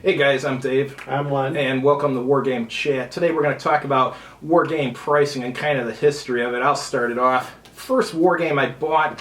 Hey guys, I'm Dave. I'm Len. And welcome to Wargame Chat. Today we're going to talk about Wargame pricing and kind of the history of it. I'll start it off. First Wargame I bought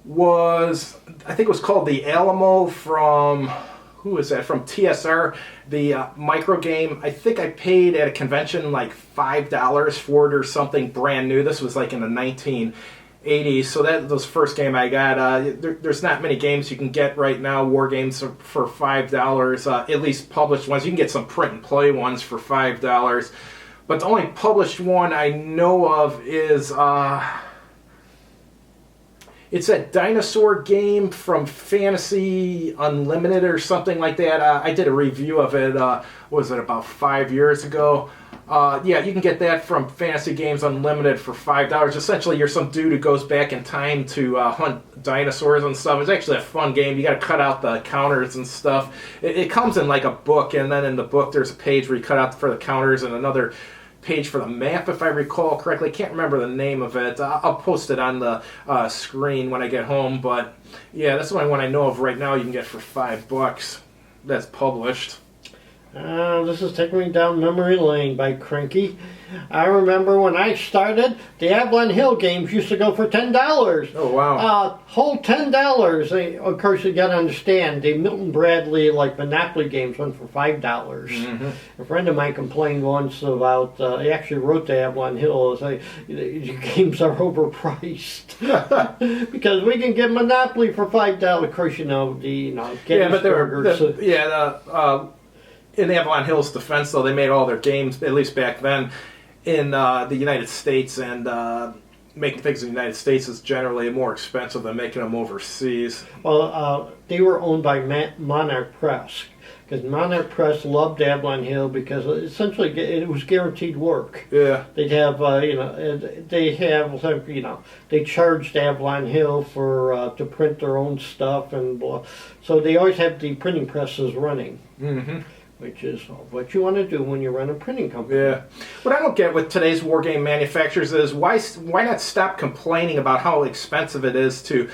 was, I think it was called the Alamo from, who is that? From TSR, the micro game. I think I paid at a convention like $5 for it or something brand new. This was like in the 1980s. So that was the first game I got. There's not many games you can get right now, war games for $5, at least published ones. You can get some print and play ones for $5. But the only published one I know of is, it's that dinosaur game from Fantasy Unlimited or something like that. I did a review of it, was it about 5 years ago? Yeah, you can get that from Fantasy Games Unlimited for $5. Essentially, you're some dude who goes back in time to hunt dinosaurs and stuff. It's actually a fun game. You got to cut out the counters and stuff. It comes in like a book, and then in the book there's a page where you cut out for the counters and another page for the map, if I recall correctly. Can't remember the name of it. I'll post it on the screen when I get home. But yeah, that's the only one I know of right now you can get for $5 that's published. This is taking me down memory lane by Cranky. I remember when I started, the Avalon Hill games used to go for $10. Oh, wow. Whole $10. Of course, you got to understand, the Milton Bradley, like Monopoly games, went for $5. Mm-hmm. A friend of mine complained once about, he actually wrote to Avalon Hill, say, your games are overpriced. Because we can get Monopoly for $5. Of course, you know, yeah, but in Avalon Hill's defense, though, they made all their games, at least back then, in the United States, and making things in the United States is generally more expensive than making them overseas. Well, they were owned by Monarch Press, because Monarch Press loved Avalon Hill because essentially it was guaranteed work. Yeah. They'd have, they charged Avalon Hill for to print their own stuff and blah. So they always have the printing presses running. Mm-hmm. Which is what you want to do when you run a printing company. Yeah. What I don't get with today's war game manufacturers is why not stop complaining about how expensive it is to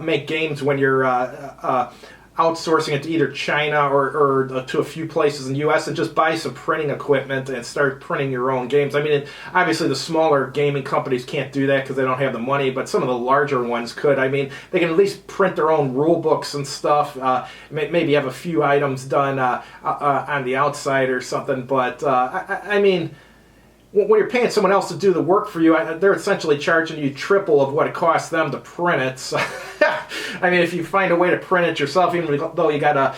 make games when you're outsourcing it to either China or to a few places in the U.S. and just buy some printing equipment and start printing your own games. I mean, obviously the smaller gaming companies can't do that because they don't have the money, but some of the larger ones could. I mean, they can at least print their own rule books and stuff, maybe have a few items done on the outside or something, but I mean, when you're paying someone else to do the work for you, they're essentially charging you triple of what it costs them to print it. So, I mean, if you find a way to print it yourself, even though you got to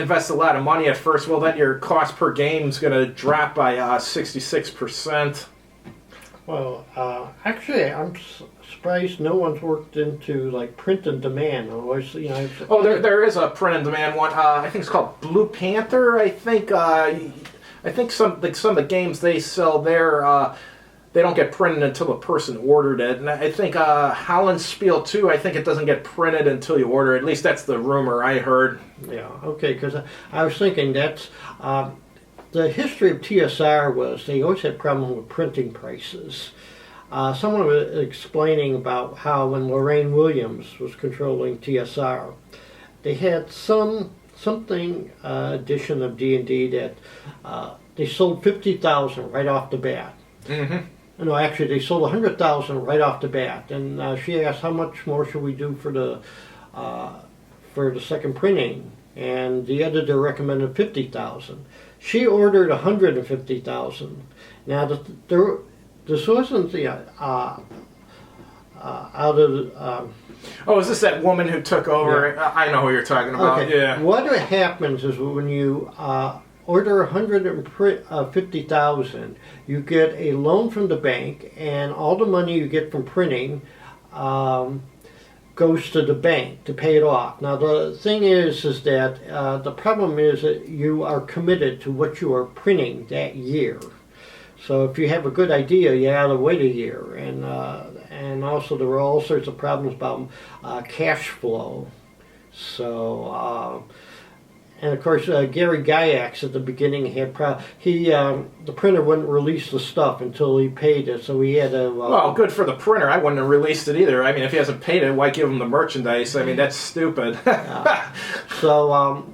invest a lot of money at first, well, then your cost per game is going to drop by 66%. Well, actually, I'm surprised no one's worked into like print and demand. Otherwise, Oh, there is a print and demand one. I think it's called Blue Panther. I think some of the games they sell there, they don't get printed until the person ordered it. And I think Hollandspiel too, I think it doesn't get printed until you order it. At least that's the rumor I heard. Yeah, okay, because I was thinking that's, the history of TSR was they always had problems with printing prices. Someone was explaining about how when Lorraine Williams was controlling TSR, they had something edition of D&D that they sold 50,000 right off the bat. Mm-hmm. No, actually, they sold 100,000 right off the bat. And she asked, how much more should we do for the second printing? And the editor recommended 50,000. She ordered 150,000. Now, this wasn't the out of. Oh, is this that woman who took over? Yeah. I know who you're talking about. Okay. Yeah. What happens is when you order 150,000, you get a loan from the bank, and all the money you get from printing goes to the bank to pay it off. Now the thing is that the problem is that you are committed to what you are printing that year. So if you have a good idea, you have to wait a year, and also there were all sorts of problems about cash flow. So and of course Gary Gygax at the beginning had the printer wouldn't release the stuff until he paid it, so he had to. Well, good for the printer. I wouldn't have released it either. I mean, if he hasn't paid it, why give him the merchandise? I mean, that's stupid. So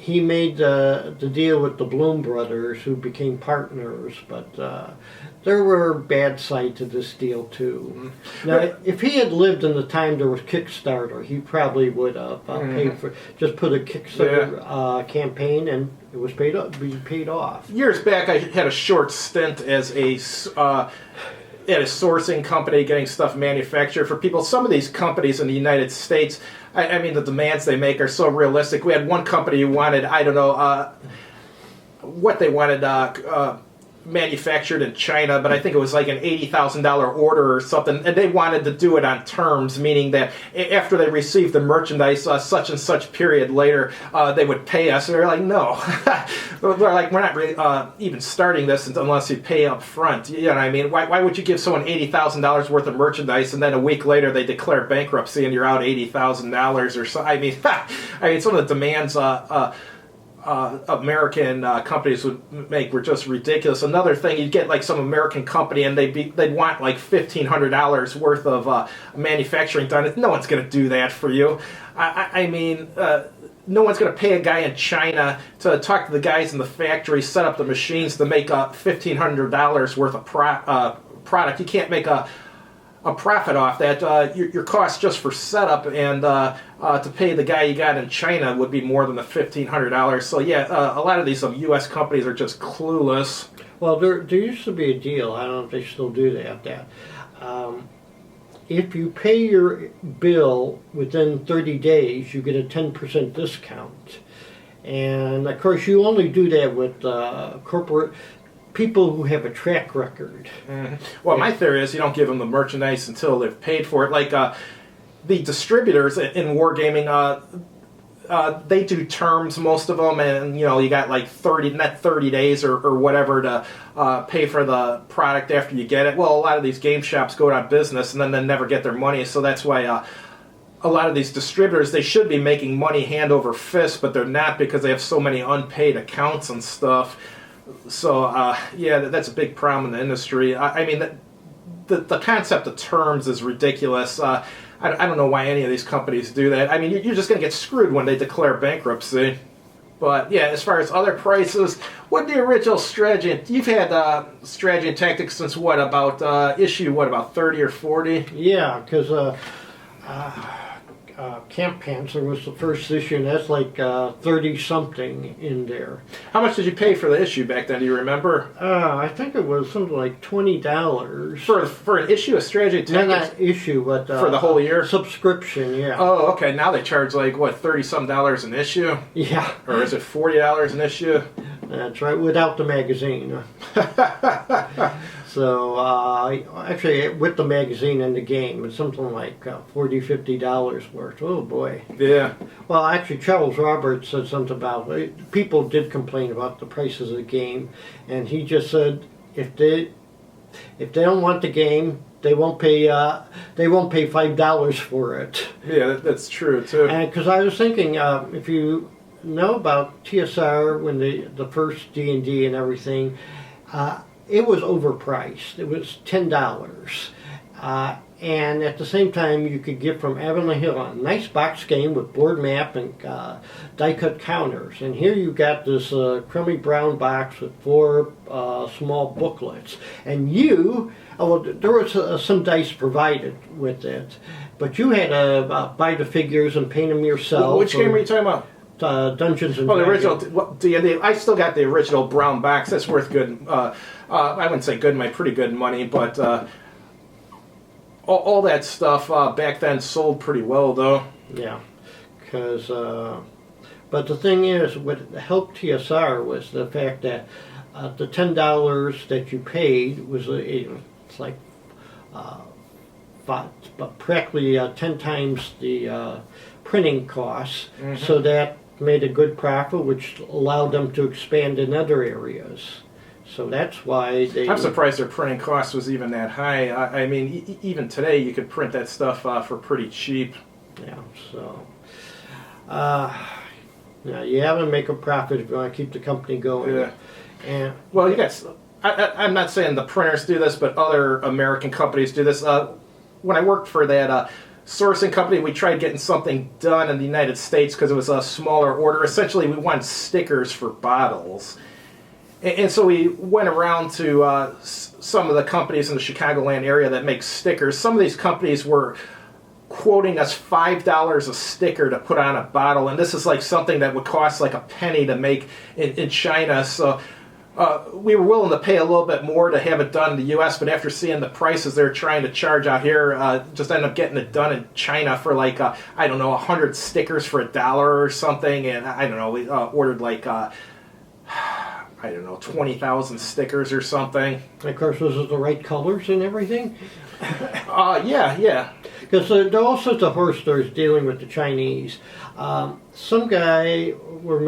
he made the deal with the Bloom brothers, who became partners, but there were bad sides to this deal too. Now, if he had lived in the time there was Kickstarter, he probably would have paid for, just put a Kickstarter campaign, and it was paid off. Years back, I had a short stint as at a sourcing company getting stuff manufactured for people. Some of these companies in the United States, I mean, the demands they make are so realistic. We had one company who wanted, I don't know, what they wanted manufactured in China, but I think it was like an $80,000 order or something, and they wanted to do it on terms, meaning that after they received the merchandise, such and such period later, they would pay us. And they're like, no. They're like, we're not really, even starting this unless you pay up front. You know what I mean? Why would you give someone $80,000 worth of merchandise and then a week later they declare bankruptcy and you're out $80,000 or so? I mean, some of the demands American companies would make were just ridiculous. Another thing, you'd get like some American company and they'd want like $1,500 worth of manufacturing done. No one's going to do that for you. I mean, no one's going to pay a guy in China to talk to the guys in the factory, set up the machines to make $1,500 worth of product. You can't make a profit off that. Your cost just for setup and to pay the guy you got in China would be more than the $1,500. So yeah, a lot of these U.S. companies are just clueless. Well, there used to be a deal. I don't know if they still do that. If you pay your bill within 30 days, you get a 10% discount. And of course, you only do that with corporate people who have a track record. Mm-hmm. Well, my theory is you don't give them the merchandise until they've paid for it. Like the distributors in wargaming, they do terms, most of them, and you got like 30 days or whatever to pay for the product after you get it. Well, a lot of these game shops go out of business and then they never get their money, so that's why a lot of these distributors, they should be making money hand over fist, but they're not because they have so many unpaid accounts and stuff. So, yeah, that's a big problem in the industry. I mean, the concept of terms is ridiculous. I don't know why any of these companies do that. I mean, you're just going to get screwed when they declare bankruptcy. But, yeah, as far as other prices, what the original strategy? You've had strategy and tactics since what, about issue, about 30 or 40? Yeah, because Camp Panzer was the first issue, and that's like 30-something in there. How much did you pay for the issue back then? Do you remember? I think it was something like $20 for an issue of strategy. Not issue, but for the whole year subscription. Yeah. Oh, okay. Now they charge like what, $30-some an issue? Yeah. Or is it $40 an issue? That's right, without the magazine. So, actually, with the magazine and the game, it's something like $40, $50 worth. Oh, boy. Yeah. Well, actually, Charles Roberts said something about it. People did complain about the prices of the game, and he just said if they don't want the game, they won't pay $5 for it. Yeah, that's true, too. And because I was thinking, if you know about TSR, when the first D&D and everything, it was overpriced. It was $10. And at the same time, you could get from Avalon Hill a nice box game with board map and die-cut counters. And here you got this crummy brown box with 4 small booklets. And there was some dice provided with it, but you had to buy the figures and paint them yourself. Which game are you talking about? Dungeons and Dragons. The original D&D. I still got the original brown box. That's worth good. I wouldn't say good, pretty good money, but all that stuff back then sold pretty well, though. Yeah, because but the thing is, what helped TSR was the fact that the $10 that you paid was it's like practically 10 times the printing costs. Mm-hmm. So that made a good profit, which allowed them to expand in other areas. So that's why I'm surprised their printing cost was even that high. I mean, even today you could print that stuff for pretty cheap. Yeah, so you have to make a profit if you want to keep the company going. Yeah. And well, you guys, I'm not saying the printers do this, but other American companies do this. When I worked for that sourcing company. We tried getting something done in the United States because it was a smaller order. Essentially, we wanted stickers for bottles. And so we went around to some of the companies in the Chicagoland area that make stickers. Some of these companies were quoting us $5 a sticker to put on a bottle, and this is like something that would cost like a penny to make in China. So we were willing to pay a little bit more to have it done in the U.S., but after seeing the prices they're trying to charge out here, just ended up getting it done in China for like, I don't know, 100 stickers for $1 or something, and I don't know, we ordered like, I don't know, 20,000 stickers or something. And of course, was it the right colors and everything? Yeah. Because there are all sorts of horror stories dealing with the Chinese. Some guy were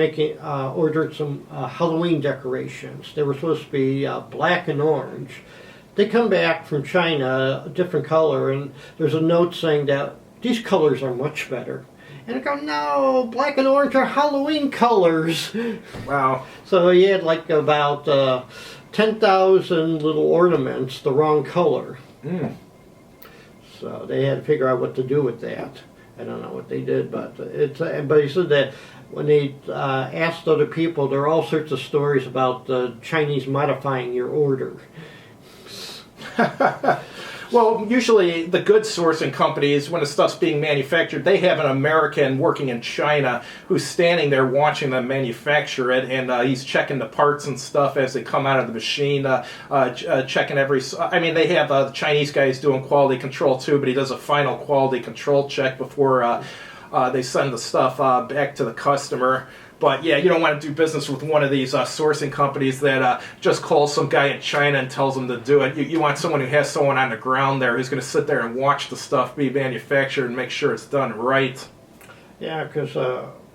ordered some Halloween decorations. They were supposed to be black and orange. They come back from China, a different color, and there's a note saying that these colors are much better. And I go, no, black and orange are Halloween colors. Wow. So he had like about 10,000 little ornaments, the wrong color. Mm. So they had to figure out what to do with that. I don't know what they did, but but he said that when they asked other people, there are all sorts of stories about the Chinese modifying your order. Well, usually the good sourcing companies, when the stuff's being manufactured, they have an American working in China who's standing there watching them manufacture it, and he's checking the parts and stuff as they come out of the machine, checking every... I mean, they have the Chinese guys doing quality control too, but he does a final quality control check before they send the stuff back to the customer. But yeah, you don't want to do business with one of these sourcing companies that just calls some guy in China and tells them to do it. You want someone who has someone on the ground there who's going to sit there and watch the stuff be manufactured and make sure it's done right. Yeah, because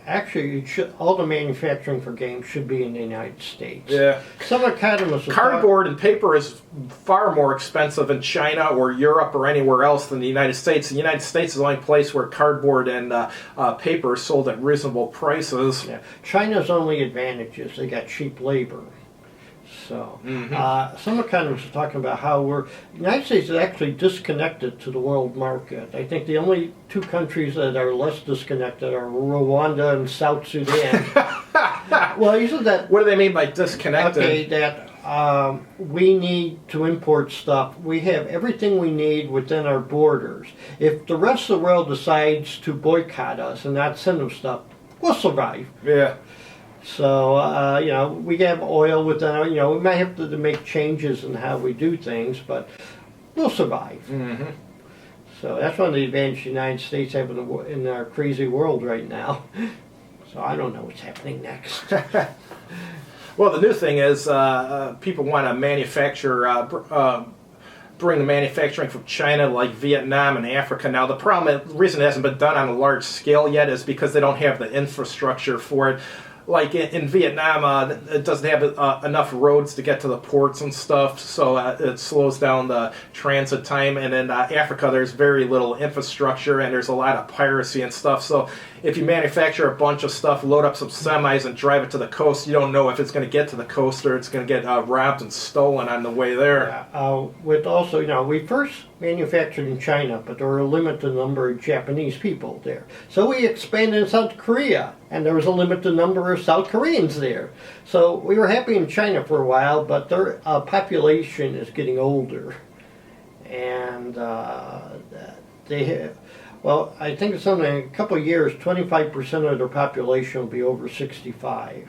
actually, all the manufacturing for games should be in the United States. Yeah. Some economists... Cardboard and paper is far more expensive in China or Europe or anywhere else than the United States. The United States is the only place where cardboard and paper is sold at reasonable prices. Yeah. China's only advantage is they got cheap labor. So, some economists are talking about how the United States is actually disconnected to the world market. I think the only two countries that are less disconnected are Rwanda and South Sudan. Well, isn't that... What do they mean by disconnected? Okay, that we need to import stuff. We have everything we need within our borders. If the rest of the world decides to boycott us and not send them stuff, we'll survive. Yeah. So, we have oil within our, we might have to make changes in how we do things, but we'll survive. Mm-hmm. So that's one of the advantages the United States have in our crazy world right now. So I don't know what's happening next. Well, the new thing is people want to manufacture, bring the manufacturing from China like Vietnam and Africa. Now, the reason it hasn't been done on a large scale yet is because they don't have the infrastructure for it. Like in Vietnam, it doesn't have enough roads to get to the ports and stuff, so it slows down the transit time. And in Africa, there's very little infrastructure, and there's a lot of piracy and stuff. So if you manufacture a bunch of stuff, load up some semis, and drive it to the coast, you don't know if it's going to get to the coast or it's going to get robbed and stolen on the way there. With also, we first manufactured in China, but there were a limited number of Japanese people there. So we expanded in South Korea, and there was a limited number of South Koreans there. So we were happy in China for a while, but their population is getting older. And they have... Well, I think it's something in a couple of years, 25% of their population will be over 65.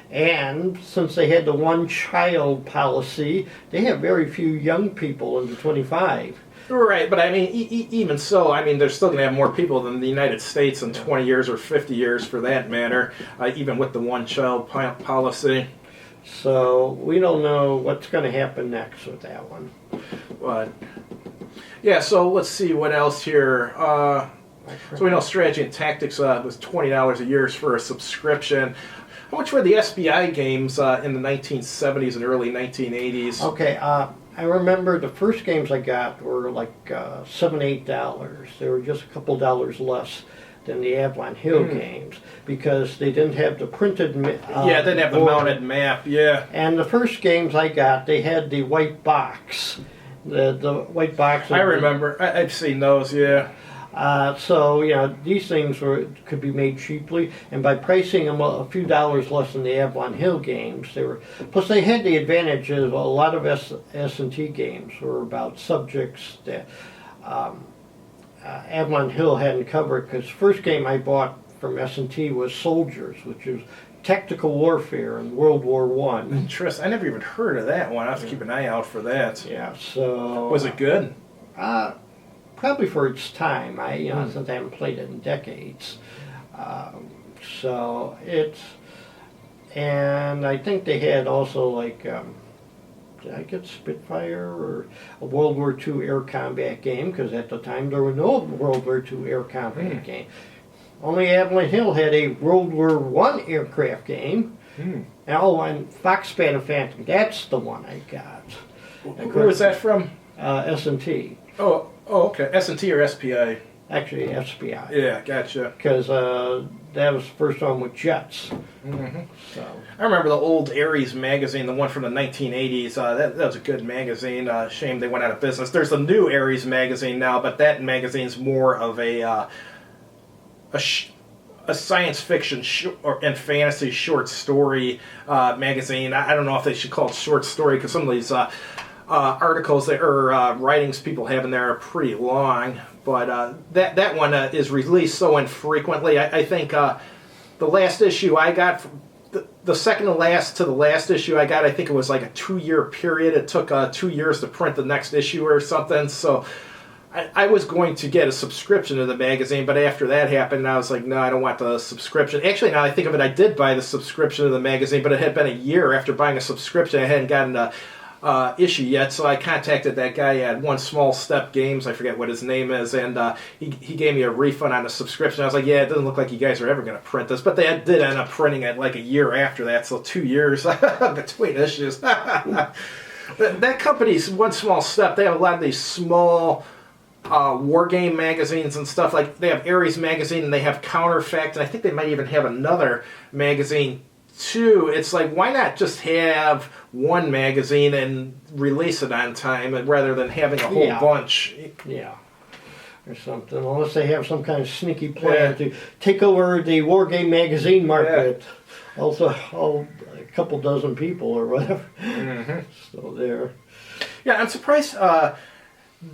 And since they had the one-child policy, they have very few young people under 25. Right, but I mean, even so, I mean, they're still going to have more people than the United States in 20 years or 50 years for that matter, even with the one-child policy. So we don't know what's going to happen next with that one. But... yeah, so let's see what else here. So we know Strategy and Tactics was $20 a year for a subscription. How much were the SBI games in the 1970s and early 1980s? Okay, I remember the first games I got were like $7, $8. They were just a couple dollars less than the Avalon Hill games because they didn't have the printed yeah, they didn't have the mounted map, yeah. And the first games I got, they had the white box. The white box. I remember. I've seen those, yeah. So these things could be made cheaply, and by pricing them a few dollars less than the Avalon Hill games, plus they had the advantage of a lot of S&T games were about subjects that Avalon Hill hadn't covered. Because the first game I bought from S&T was Soldiers, which is tactical warfare in World War One. Interesting. I never even heard of that one. I have to keep an eye out for that. Yeah. So was it good? Probably for its time. Since I haven't played it in decades. So it's, and I think they had also like, did I get Spitfire or a World War II air combat game? Because at the time there were no World War II air combat game. Only Avalon Hill had a World War I aircraft game. And Foxbat and Phantom, that's the one I got. Where was that from? S&T. Oh, okay. S&T or SPI? Actually, SPI. Yeah, gotcha. Because that was the first one with jets. So I remember the old Ares magazine, the one from the 1980s. That was a good magazine. Shame they went out of business. There's a new Ares magazine now, but that magazine's more of a science fiction and fantasy short story magazine. I don't know if they should call it short story, because some of these articles or writings people have in there are pretty long. But that one is released so infrequently. I think the last issue I got, the second to last the last issue I got, I think it was like a 2-year period. It took 2 years to print the next issue or something. So I was going to get a subscription to the magazine, but after that happened, I was like, no, I don't want the subscription. Actually, now I think of it, I did buy the subscription to the magazine, but it had been a year after buying a subscription. I hadn't gotten a issue yet, so I contacted that guy at One Small Step Games, I forget what his name is, and he gave me a refund on the subscription. I was like, yeah, it doesn't look like you guys are ever going to print this, but they did end up printing it like a year after that, so 2 years between issues. That company's One Small Step. They have a lot of these small Wargame magazines and stuff. Like they have Ares magazine and they have Counterfact, and I think they might even have another magazine too. It's like, why not just have one magazine and release it on time rather than having a whole bunch? Yeah. Or something, unless they have some kind of sneaky plan to take over the Wargame magazine market. Also, a couple dozen people or whatever. So there. Yeah, I'm surprised.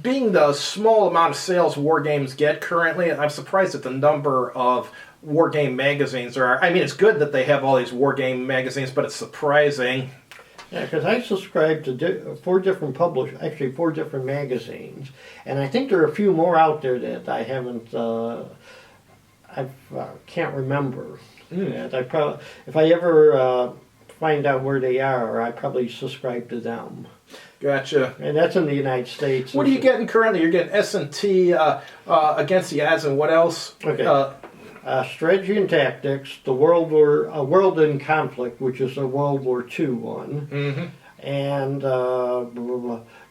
Being the small amount of sales Wargames get currently, I'm surprised at the number of Wargame magazines there are. I mean, it's good that they have all these Wargame magazines, but it's surprising. Yeah, because I subscribe to 4 different publishers, actually 4 different magazines, and I think there are a few more out there that I haven't, I can't remember. That I probably, if I ever find out where they are, I probably subscribe to them. Gotcha. And that's in the United States. What are you getting currently? You're getting S&T Against the Odds, and what else? Okay. Strategy and Tactics, the World in Conflict, which is a World War II one, and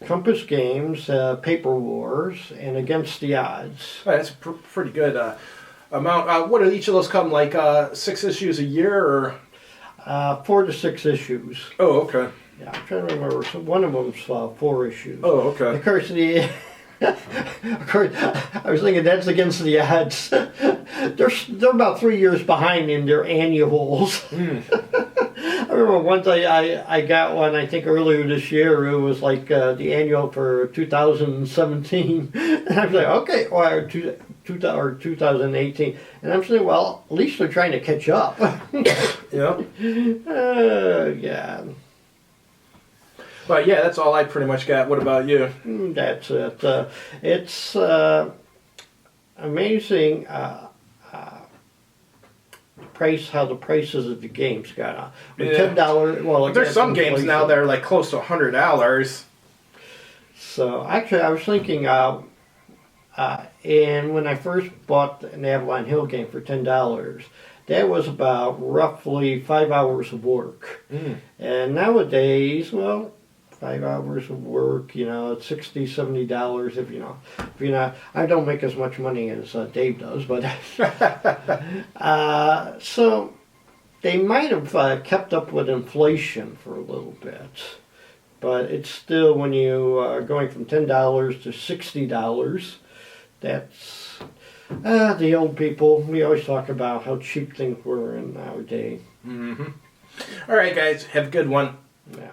Compass Games, Paper Wars, and Against the Odds. Oh, that's a pretty good amount. What do each of those come, like 6 issues a year, or? 4 to 6 issues. Oh, okay. Yeah, I'm trying to remember. So one of them's 4 issues. Oh, okay. Of course, of course, I was thinking that's Against the Odds. They're about 3 years behind in their annuals. I remember once I got one, I think earlier this year. It was like the annual for 2017. And I was like, okay, or 2018. And I'm saying, well, at least they're trying to catch up. Yeah. Yeah. But yeah, that's all I pretty much got. What about you? That's it. It's amazing how the prices of the games got up. $10. Well, there's some games now that are like close to $100. So actually, I was thinking, and when I first bought an Avalon Hill game for $10. That was about roughly 5 hours of work. And nowadays, well, 5 hours of work, it's $60, $70 if you're not. I don't make as much money as Dave does, but so they might have kept up with inflation for a little bit, but it's still, when you are going from $10 to $60, that's The old people, we always talk about how cheap things were in our day. Mm-hmm. All right, guys, have a good one. Yeah.